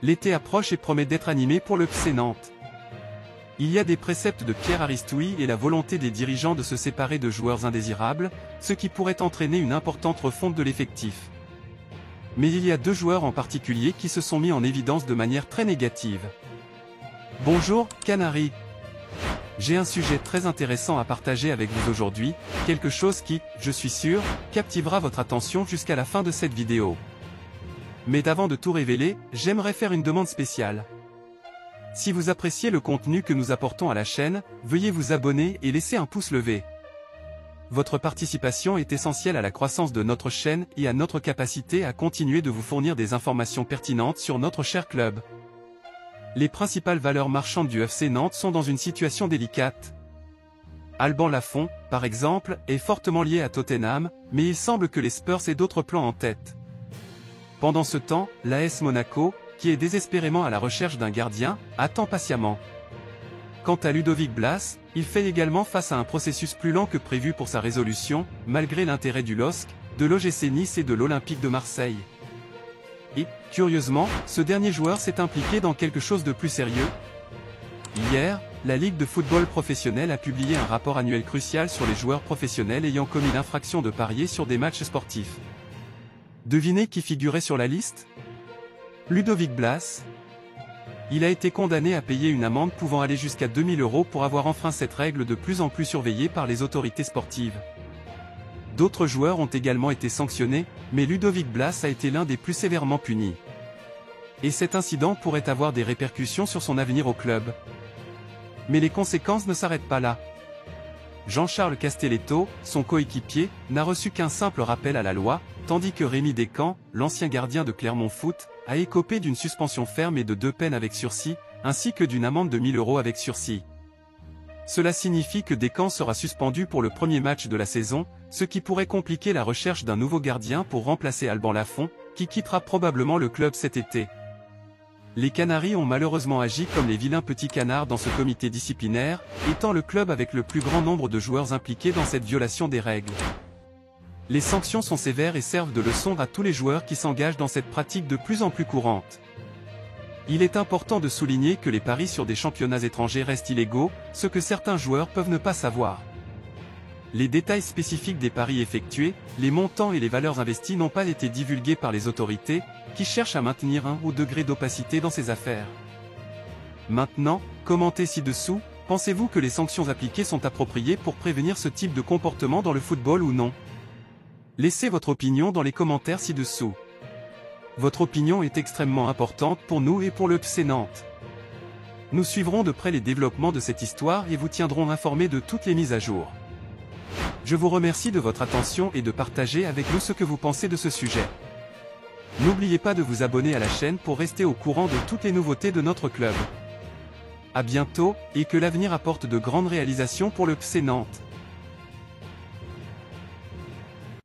L'été approche et promet d'être animé pour le FC Nantes. Il y a des préceptes de Pierre Aristoui et la volonté des dirigeants de se séparer de joueurs indésirables, ce qui pourrait entraîner une importante refonte de l'effectif. Mais il y a deux joueurs en particulier qui se sont mis en évidence de manière très négative. Bonjour, Canaries. J'ai un sujet très intéressant à partager avec vous aujourd'hui, quelque chose qui, je suis sûr, captivera votre attention jusqu'à la fin de cette vidéo. Mais avant de tout révéler, j'aimerais faire une demande spéciale. Si vous appréciez le contenu que nous apportons à la chaîne, veuillez vous abonner et laisser un pouce levé. Votre participation est essentielle à la croissance de notre chaîne et à notre capacité à continuer de vous fournir des informations pertinentes sur notre cher club. Les principales valeurs marchandes du FC Nantes sont dans une situation délicate. Alban Lafont, par exemple, est fortement lié à Tottenham, mais il semble que les Spurs aient d'autres plans en tête. Pendant ce temps, l'AS Monaco, qui est désespérément à la recherche d'un gardien, attend patiemment. Quant à Ludovic Blas, il fait également face à un processus plus lent que prévu pour sa résolution, malgré l'intérêt du LOSC, de l'OGC Nice et de l'Olympique de Marseille. Et, curieusement, ce dernier joueur s'est impliqué dans quelque chose de plus sérieux. Hier, la Ligue de football professionnel a publié un rapport annuel crucial sur les joueurs professionnels ayant commis l'infraction de parier sur des matchs sportifs. Devinez qui figurait sur la liste ? Ludovic Blas. Il a été condamné à payer une amende pouvant aller jusqu'à 2000 € pour avoir enfreint cette règle de plus en plus surveillée par les autorités sportives. D'autres joueurs ont également été sanctionnés, mais Ludovic Blas a été l'un des plus sévèrement punis. Et cet incident pourrait avoir des répercussions sur son avenir au club. Mais les conséquences ne s'arrêtent pas là. Jean-Charles Castelletto, son coéquipier, n'a reçu qu'un simple rappel à la loi, tandis que Rémi Descamps, l'ancien gardien de Clermont Foot, a écopé d'une suspension ferme et de 2 peines avec sursis, ainsi que d'une amende de 1000 € avec sursis. Cela signifie que Descamps sera suspendu pour le premier match de la saison, ce qui pourrait compliquer la recherche d'un nouveau gardien pour remplacer Alban Lafont, qui quittera probablement le club cet été. Les Canaries ont malheureusement agi comme les vilains petits canards dans ce comité disciplinaire, étant le club avec le plus grand nombre de joueurs impliqués dans cette violation des règles. Les sanctions sont sévères et servent de leçon à tous les joueurs qui s'engagent dans cette pratique de plus en plus courante. Il est important de souligner que les paris sur des championnats étrangers restent illégaux, ce que certains joueurs peuvent ne pas savoir. Les détails spécifiques des paris effectués, les montants et les valeurs investies n'ont pas été divulgués par les autorités, qui cherchent à maintenir un haut degré d'opacité dans ces affaires. Maintenant, commentez ci-dessous, pensez-vous que les sanctions appliquées sont appropriées pour prévenir ce type de comportement dans le football ou non ? Laissez votre opinion dans les commentaires ci-dessous. Votre opinion est extrêmement importante pour nous et pour le FC Nantes. Nous suivrons de près les développements de cette histoire et vous tiendrons informés de toutes les mises à jour. Je vous remercie de votre attention et de partager avec nous ce que vous pensez de ce sujet. N'oubliez pas de vous abonner à la chaîne pour rester au courant de toutes les nouveautés de notre club. À bientôt, et que l'avenir apporte de grandes réalisations pour le FC Nantes.